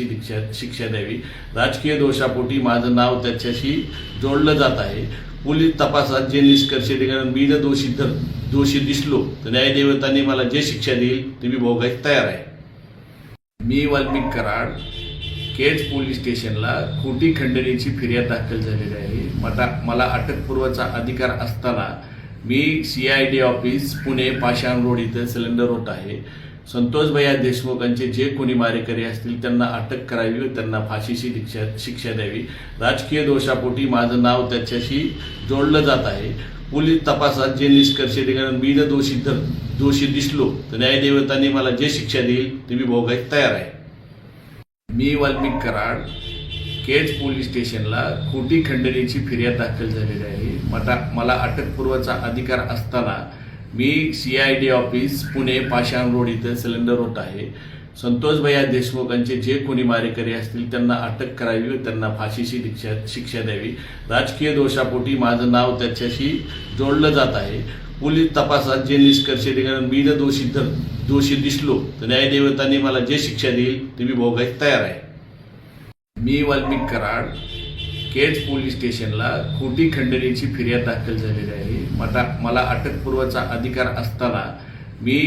फाशीची शिक्षा द्यावी। राजकीय दोषापोटी माझं नाव त्याच्याशी जोडलं जात आहे। पोलीस तपासात जे निष्कर्ष निघाले, मी जर दोषी दिसलो तर न्यायदेवतांनी मला जे शिक्षा देईल ते मी भोगायला तयार आहे। मी वाल्मिक कराड केज पोलीस स्टेशनला खोटी खंडणीची फिर्याद दाखल झालेली आहे। मला अटकपूर्वचा अधिकार असताना मी CID ऑफिस पुणे पाषाण रोड इथं सिलेंडर होत आहे। संतोष भैया देशमुखांचे जे कोणी मारेकरी असतील त्यांना अटक करावी व त्यांना फाशीची शिक्षा द्यावी। राजकीय दोषापोटी माझं नाव त्याच्याशी जोडलं जात आहे। पोलीस तपासात जे निष्कर्ष निघाले, मी जर दोषी दिसलो तर न्यायदेवतांनी मला जे शिक्षा देईल ते मी भोगायला तयार आहे। मी वाल्मिक कराड केज पोलीस स्टेशनला खोटी खंडणीची फिर्याद दाखल झालेली आहे। मला अटकपूर्वचा अधिकार असताना मी CID ऑफिस पुणे पाषाण रोड इथं सिलेंडर होत आहे। संतोष भैया देशमुखांचे जे कोणी मारेकरी असतील त्यांना अटक करावी व त्यांना फाशीची शिक्षा द्यावी। राजकीय दोषापोटी माझं नाव त्याच्याशी जोडलं जात आहे। पोलीस तपासात जे निष्कर्ष निघाले, मी जर दोषी दिसलो तर न्यायदेवतांनी मला जे शिक्षा देईल ते मी भोगायला तयार आहे। मी वाल्मिक कराड केज पोलीस स्टेशनला खोटी खंडणीची फिर्याद दाखल झालेली आहे। मला अटकपूर्वचा अधिकार असताना मी